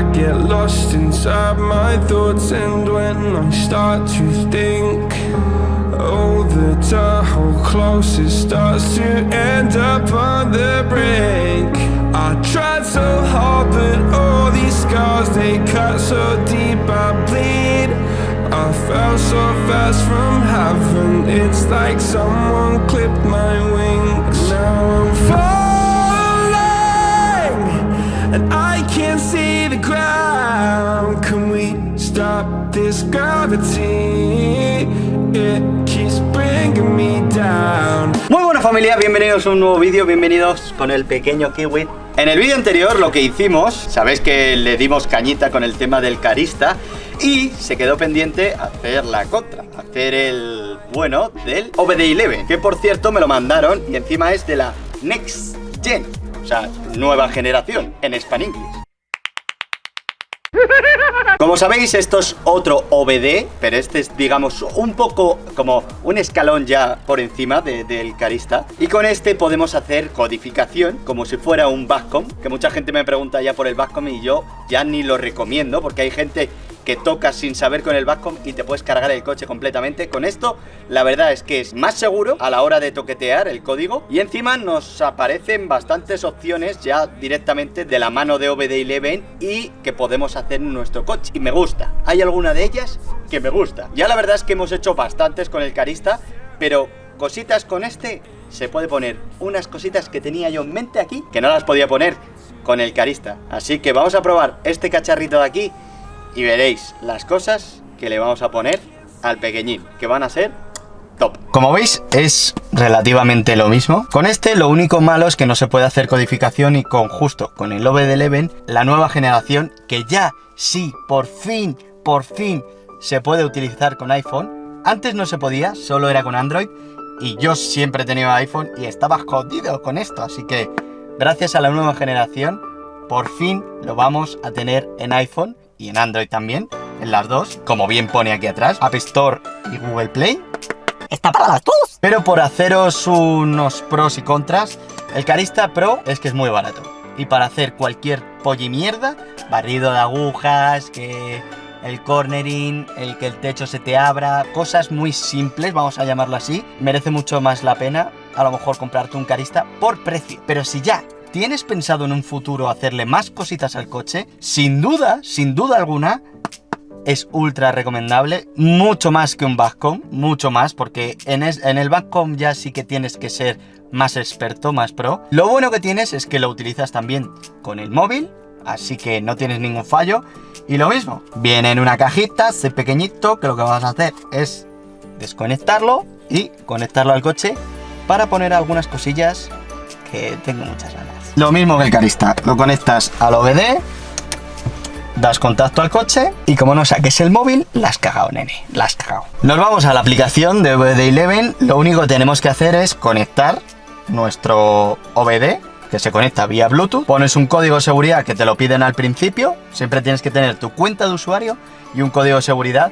I get lost inside my thoughts, and when I start to think, oh, the Tahoe closest starts to end up on the brink. I tried so hard, but all these scars, they cut so deep, I bleed. I fell so fast from heaven, it's like someone clipped my wings. Now I'm falling, and I can't see the ground. Can we stop this gravity? It keeps bringing me down. Muy buena familia, bienvenidos a un nuevo vídeo, bienvenidos con el pequeño Kiwi. En el vídeo anterior lo que hicimos, sabéis que le dimos cañita con el tema del Carista y se quedó pendiente hacer la contra, hacer el bueno del OBD11, que por cierto me lo mandaron y encima es de la Next Gen, o sea, nueva generación en Spanish. Como sabéis, esto es otro OBD, pero este es, digamos, un poco como un escalón ya por encima del Carista. Y con este podemos hacer codificación como si fuera un Bascom, que mucha gente me pregunta ya por el Bascom y yo ya ni lo recomiendo, porque hay gente que toca sin saber con el Bascom y te puedes cargar el coche completamente. Con esto, la verdad es que es más seguro a la hora de toquetear el código y encima nos aparecen bastantes opciones ya directamente de la mano de OBD11 y que podemos hacer en nuestro coche. Y me gusta, hay alguna de ellas que me gusta. Ya la verdad es que hemos hecho bastantes con el Carista, pero cositas con este se puede poner unas cositas que tenía yo en mente aquí que no las podía poner con el Carista. Así que vamos a probar este cacharrito de aquí y veréis las cosas que le vamos a poner al pequeñín, que van a ser top. Como veis, es relativamente lo mismo. Con este lo único malo es que no se puede hacer codificación y con el OBD11, la nueva generación, que ya sí, por fin se puede utilizar con iPhone. Antes no se podía, solo era con Android y yo siempre he tenido iPhone y estaba jodido con esto. Así que gracias a la nueva generación, por fin lo vamos a tener en iPhone y en Android también, en las dos, como bien pone aquí atrás, App Store y Google Play. Está para las dos. Pero por haceros unos pros y contras, el Carista Pro es que es muy barato. Y para hacer cualquier pollimierda, barrido de agujas, que el cornering, el que el techo se te abra, cosas muy simples, vamos a llamarlo así, merece mucho más la pena a lo mejor comprarte un Carista por precio. Pero si ya tienes pensado en un futuro hacerle más cositas al coche, sin duda alguna, es ultra recomendable, mucho más que un Bascom, mucho más, porque en el Bascom ya sí que tienes que ser más experto, más pro. Lo bueno que tienes es que lo utilizas también con el móvil, así que no tienes ningún fallo. Y lo mismo, viene en una cajita, es pequeñito, que lo que vas a hacer es desconectarlo y conectarlo al coche para poner algunas cosillas que tengo muchas ganas. Lo mismo que el Carista, lo conectas al OBD, das contacto al coche y como no saques el móvil, la has cagado, nene, la has cagado. Nos vamos a la aplicación de OBD11, lo único que tenemos que hacer es conectar nuestro OBD, que se conecta vía Bluetooth, pones un código de seguridad que te lo piden al principio, siempre tienes que tener tu cuenta de usuario y un código de seguridad,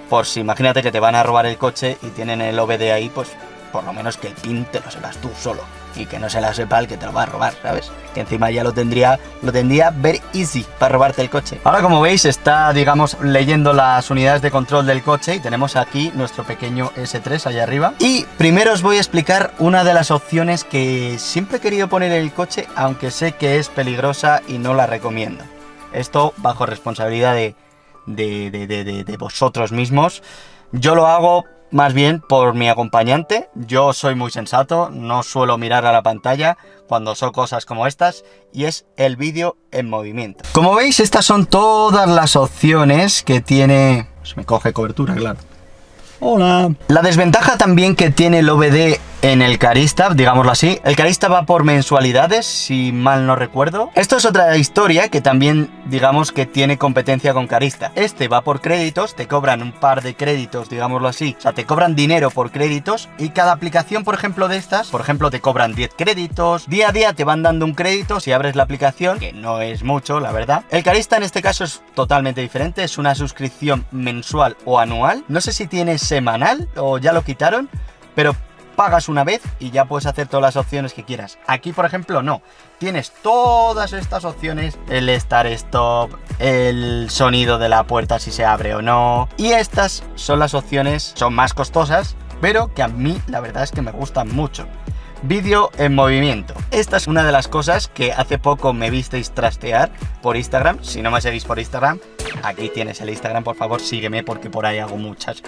por si imagínate que te van a robar el coche y tienen el OBD ahí, pues por lo menos que el PIN te lo sepas tú solo y que no se la sepa el que te lo va a robar, ¿sabes? Que encima ya lo tendría very easy para robarte el coche. Ahora, como veis, está, digamos, leyendo las unidades de control del coche y tenemos aquí nuestro pequeño S3 allá arriba. Y primero os voy a explicar una de las opciones que siempre he querido poner en el coche, aunque sé que es peligrosa y no la recomiendo. Esto bajo responsabilidad de vosotros mismos. Yo lo hago más bien por mi acompañante. Yo soy muy sensato, no suelo mirar a la pantalla cuando son cosas como estas y es el vídeo en movimiento. Como veis, estas son todas las opciones que tiene. Se me coge cobertura, claro. Hola. La desventaja también que tiene el OBD en el Carista, digámoslo así, el Carista va por mensualidades, si mal no recuerdo. Esto es otra historia que también, digamos, que tiene competencia con Carista. Este va por créditos, te cobran un par de créditos, digámoslo así. O sea, te cobran dinero por créditos y cada aplicación, por ejemplo, de estas, por ejemplo, te cobran 10 créditos. Día a día te van dando un crédito si abres la aplicación, que no es mucho, la verdad. El Carista en este caso es totalmente diferente, es una suscripción mensual o anual. No sé si tiene semanal o ya lo quitaron, pero pagas una vez y ya puedes hacer todas las opciones que quieras. Aquí, por ejemplo, no. Tienes todas estas opciones, el Start Stop, el sonido de la puerta si se abre o no. Y estas son las opciones, son más costosas, pero que a mí la verdad es que me gustan mucho. Vídeo en movimiento. Esta es una de las cosas que hace poco me visteis trastear por Instagram. Si no me seguís por Instagram, aquí tienes el Instagram, por favor sígueme porque por ahí hago muchas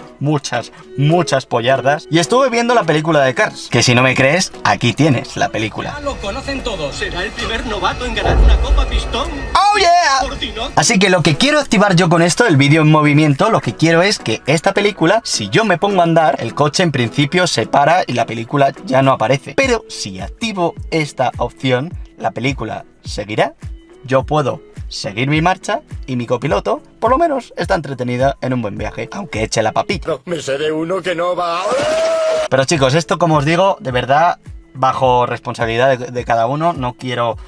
pollardas. Y estuve viendo la película de Cars, que si no me crees, aquí tienes la película. Ya lo conocen todos, será el primer novato en ganar una Copa Pistón. ¡Oh yeah! Así que lo que quiero activar yo con esto, el vídeo en movimiento, lo que quiero es que esta película, si yo me pongo a andar, el coche en principio se para y la película ya no aparece. Pero si activo esta opción, la película seguirá, yo puedo seguir mi marcha y mi copiloto, por lo menos, está entretenida en un buen viaje, aunque eche la papita. Me sé de uno que no va. Pero chicos, esto como os digo, de verdad, bajo responsabilidad de cada uno, no quiero...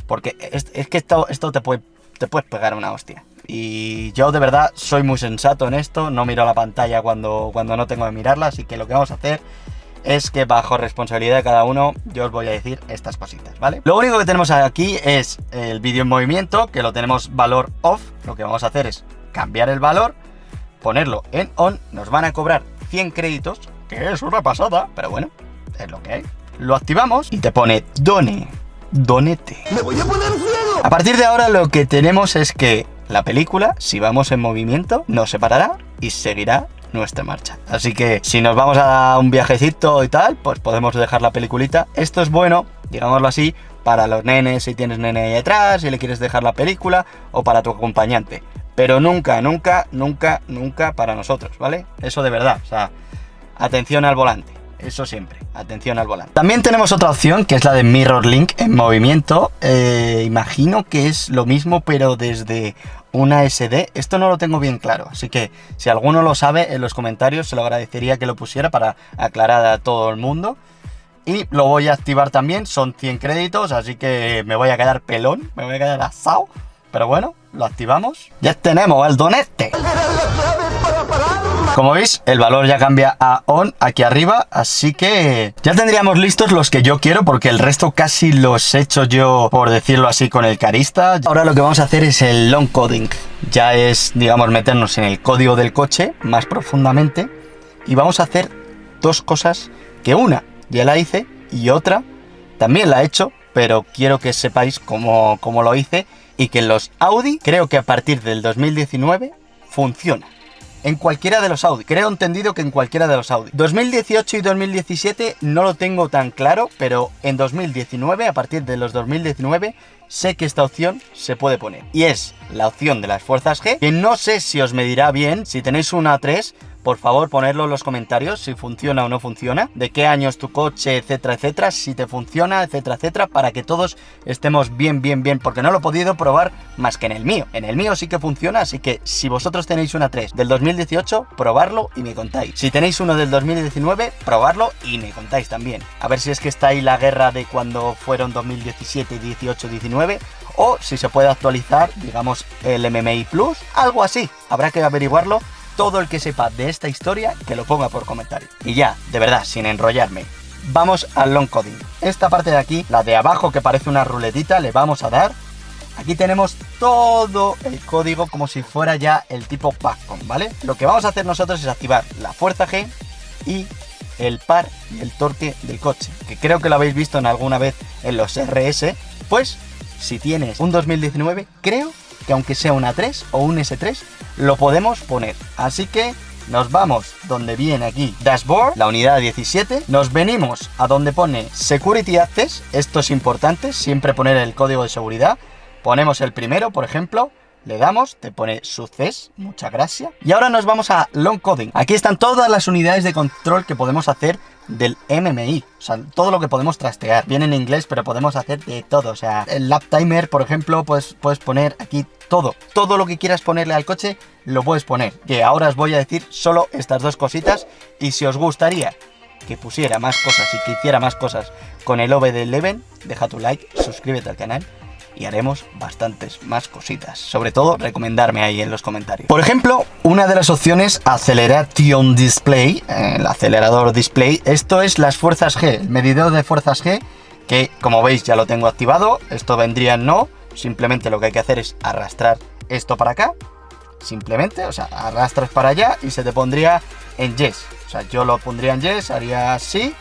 Porque es que esto te puedes pegar una hostia. Y yo de verdad soy muy sensato en esto, no miro la pantalla cuando no tengo que mirarla, así que lo que vamos a hacer es que bajo responsabilidad de cada uno yo os voy a decir estas cositas, ¿vale? Lo único que tenemos aquí es el vídeo en movimiento, que lo tenemos valor off. Lo que vamos a hacer es cambiar el valor, ponerlo en on, nos van a cobrar 100 créditos, que es una pasada, pero bueno, es lo que hay. Lo activamos y te pone donete. ¡Me voy a poner ciego! A partir de ahora lo que tenemos es que la película, si vamos en movimiento, nos separará y seguirá nuestra marcha. Así que si nos vamos a un viajecito y tal, pues podemos dejar la peliculita. Esto es bueno, digámoslo así, para los nenes, si tienes nene ahí detrás, si le quieres dejar la película, o para tu acompañante. Pero nunca para nosotros, ¿vale? Eso de verdad, o sea, atención al volante. Eso siempre, atención al volante. También tenemos otra opción, que es la de Mirror Link en movimiento. Imagino que es lo mismo, pero desde una SD. Esto no lo tengo bien claro, así que si alguno lo sabe, en los comentarios se lo agradecería que lo pusiera para aclarar a todo el mundo. Y lo voy a activar también, son 100 créditos, así que me voy a quedar pelón, me voy a quedar asado. Pero bueno, lo activamos. Ya tenemos el donete. Como veis, el valor ya cambia a on aquí arriba, así que ya tendríamos listos los que yo quiero, porque el resto casi los he hecho yo, por decirlo así, con el carista. Ahora lo que vamos a hacer es el long coding. Ya es, digamos, meternos en el código del coche más profundamente y vamos a hacer dos cosas, que una ya la hice y otra también la he hecho, pero quiero que sepáis cómo lo hice y que en los Audi, creo que a partir del 2019 funciona. En cualquiera de los Audi, creo entendido que en cualquiera de los Audi. 2018 y 2017 no lo tengo tan claro, pero en 2019, a partir de los 2019, sé que esta opción se puede poner. Y es la opción de las fuerzas G, que no sé si os medirá bien. Si tenéis una A3, por favor ponedlo en los comentarios si funciona o no funciona, de qué año es tu coche, etcétera, etcétera, si te funciona, etcétera, etcétera, para que todos estemos bien, porque no lo he podido probar más que en el mío. En el mío sí que funciona, así que si vosotros tenéis una 3 del 2018, probarlo y me contáis. Si tenéis uno del 2019, probarlo y me contáis también. A ver si es que está ahí la guerra de cuando fueron 2017, 18, 19, o si se puede actualizar, digamos, el MMI Plus, algo así. Habrá que averiguarlo. Todo el que sepa de esta historia, que lo ponga por comentario. Y ya, de verdad, sin enrollarme, vamos al long coding. Esta parte de aquí, la de abajo que parece una ruletita, le vamos a dar. Aquí tenemos todo el código como si fuera ya el tipo Capcom, ¿vale? Lo que vamos a hacer nosotros es activar la fuerza G y el par y el torque del coche, que creo que lo habéis visto en alguna vez en los RS. Pues, si tienes un 2019, creo que aunque sea una 3 o un S3, lo podemos poner. Así que nos vamos donde viene aquí Dashboard, la unidad 17, nos venimos a donde pone Security Access. Esto es importante, siempre poner el código de seguridad. Ponemos el primero, por ejemplo, le damos, te pone Success, muchas gracias. Y ahora nos vamos a Long Coding. Aquí están todas las unidades de control que podemos hacer del MMI, o sea, todo lo que podemos trastear. Viene en inglés, pero podemos hacer de todo. O sea, el lap timer, por ejemplo, pues puedes poner aquí todo lo que quieras ponerle al coche, lo puedes poner. Que ahora os voy a decir solo estas dos cositas, y si os gustaría que pusiera más cosas y que hiciera más cosas con el OBD11, deja tu like, suscríbete al canal y haremos bastantes más cositas. Sobre todo, recomendarme ahí en los comentarios. Por ejemplo, una de las opciones, Acceleration Display, el acelerador display. Esto es las fuerzas G, el medidor de fuerzas G, que como veis ya lo tengo activado. Esto vendría en no, simplemente lo que hay que hacer es arrastrar esto para acá. Simplemente, o sea, arrastras para allá y se te pondría en yes. O sea, yo lo pondría en yes, haría así,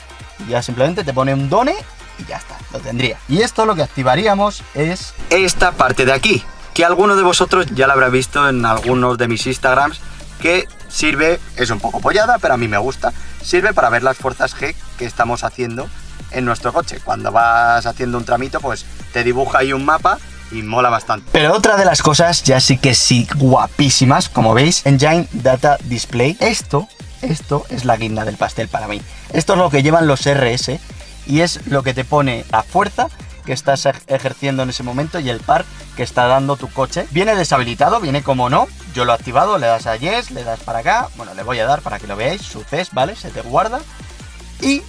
y ya simplemente te pone un done y ya está, lo tendría. Y esto lo que activaríamos es esta parte de aquí, que alguno de vosotros ya lo habrá visto en algunos de mis Instagrams, que sirve, es un poco pollada, pero a mí me gusta, sirve para ver las fuerzas G que estamos haciendo en nuestro coche. Cuando vas haciendo un tramito, pues te dibuja ahí un mapa y mola bastante. Pero otra de las cosas, ya sí que sí, guapísimas, como veis, Engine Data Display. Esto es la guinda del pastel para mí. Esto es lo que llevan los RS y es lo que te pone la fuerza que estás ejerciendo en ese momento y el par que está dando tu coche. Viene deshabilitado, viene como no. Yo lo he activado, le das a yes, le das para acá. Bueno, le voy a dar para que lo veáis. Suces, ¿vale? Se te guarda. Y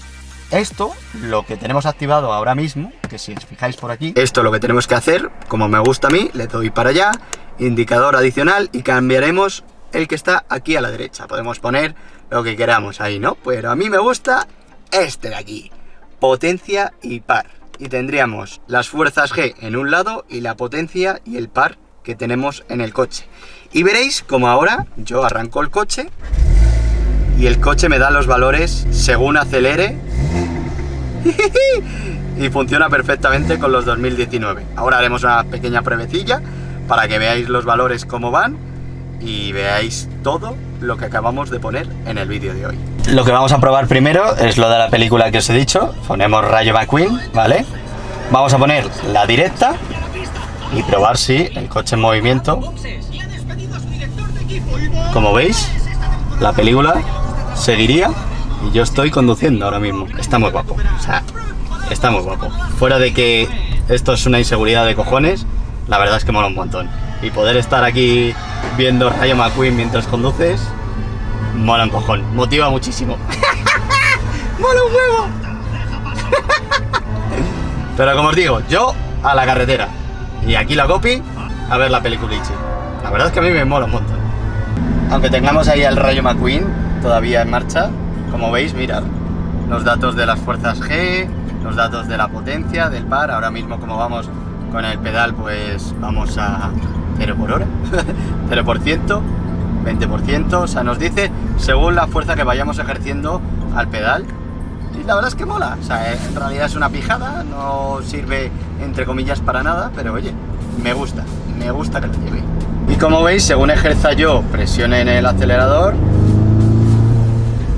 esto, lo que tenemos activado ahora mismo, que si os fijáis por aquí, esto lo que tenemos que hacer, como me gusta a mí, le doy para allá, indicador adicional y cambiaremos el que está aquí a la derecha. Podemos poner lo que queramos ahí, ¿no? Pero a mí me gusta este de aquí, potencia y par. Y tendríamos las fuerzas G en un lado y la potencia y el par que tenemos en el coche. Y veréis como ahora yo arranco el coche y el coche me da los valores según acelere y funciona perfectamente con los 2019. Ahora haremos una pequeña pruebecilla para que veáis los valores cómo van y veáis todo lo que acabamos de poner en el vídeo de hoy. Lo que vamos a probar primero es lo de la película que os he dicho. Ponemos Rayo McQueen, ¿vale? Vamos a poner la directa y probar si el coche en movimiento. Como veis, la película seguiría y yo estoy conduciendo ahora mismo. Está muy guapo, o sea, está muy guapo. Fuera de que esto es una inseguridad de cojones, la verdad es que mola un montón. Y poder estar aquí viendo Rayo McQueen mientras conduces, mola un cojón, motiva muchísimo. ¡Mola un huevo! Pero como os digo, yo a la carretera y aquí la copy a ver la peliculichi. La verdad es que a mí me mola un montón. Aunque tengamos ahí al Rayo McQueen todavía en marcha, como veis, mirad, los datos de las fuerzas G, los datos de la potencia, del par. Ahora mismo como vamos con el pedal, pues vamos a 0 por hora, 0%, 20%, o sea, nos dice según la fuerza que vayamos ejerciendo al pedal. Y la verdad es que mola, o sea, en realidad es una pijada, no sirve entre comillas para nada, pero oye, me gusta que lo lleve. Y como veis, según ejerza yo presión en el acelerador,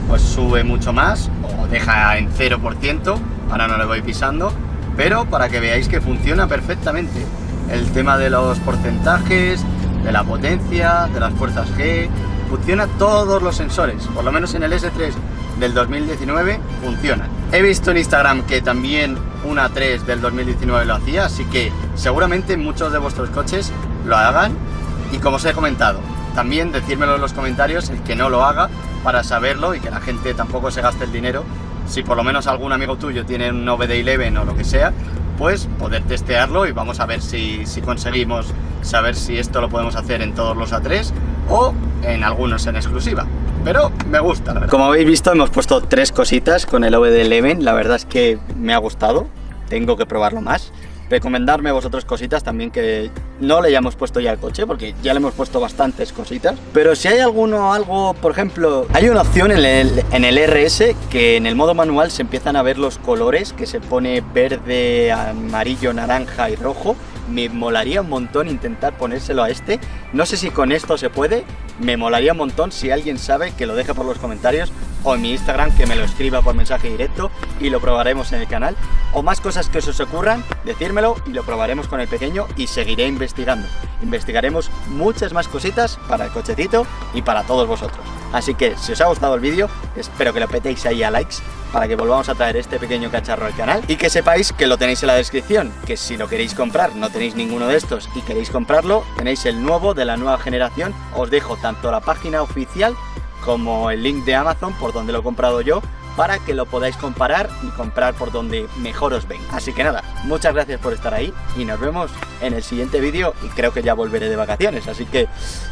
pues sube mucho más, o deja en 0%, ahora no le voy pisando, pero para que veáis que funciona perfectamente. El tema de los porcentajes, de la potencia, de las fuerzas G, funciona todos los sensores, por lo menos en el S3 del 2019 funciona. He visto en Instagram que también una 3 del 2019 lo hacía, así que seguramente muchos de vuestros coches lo hagan. Y como os he comentado, también decírmelo en los comentarios el que no lo haga para saberlo y que la gente tampoco se gaste el dinero. Si por lo menos algún amigo tuyo tiene un OBD11 o lo que sea, pues poder testearlo y vamos a ver si conseguimos saber si esto lo podemos hacer en todos los A3 o en algunos en exclusiva. Pero me gusta, la verdad. Como habéis visto, hemos puesto 3 cositas con el OBD11. La verdad es que me ha gustado. Tengo que probarlo más. Recomendarme vosotros cositas también que no le hayamos puesto ya al coche, porque ya le hemos puesto bastantes cositas. Pero si hay algo, por ejemplo, hay una opción en el RS que en el modo manual se empiezan a ver los colores, que se pone verde, amarillo, naranja y rojo. Me molaría un montón intentar ponérselo a este. No sé si con esto se puede. Me molaría un montón. Si alguien sabe, que lo deje por los comentarios o en mi Instagram, que me lo escriba por mensaje directo y lo probaremos en el canal. O más cosas que os ocurran, decírmelo y lo probaremos con el pequeño y seguiré investigando. Investigaremos muchas más cositas para el cochecito y para todos vosotros. Así que si os ha gustado el vídeo, espero que lo petéis ahí a likes para que volvamos a traer este pequeño cacharro al canal y que sepáis que lo tenéis en la descripción, que si lo queréis comprar, no tenéis ninguno de estos y queréis comprarlo, tenéis el nuevo de la nueva generación. Os dejo tanto la página oficial como el link de Amazon por donde lo he comprado yo, para que lo podáis comparar y comprar por donde mejor os venga. Así que nada, muchas gracias por estar ahí y nos vemos en el siguiente vídeo, y creo que ya volveré de vacaciones, así que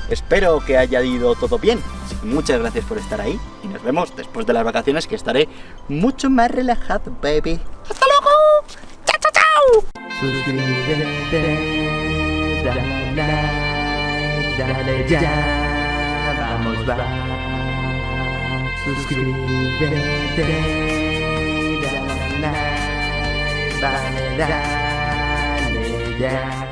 espero que haya ido todo bien. Así que muchas gracias por estar ahí y nos vemos después de las vacaciones, que estaré mucho más relajado, baby. ¡Hasta luego! ¡Chao, chao, chao! Suscríbete, dale like, dale ya, vamos va. Suscríbete, dale like, dale ya.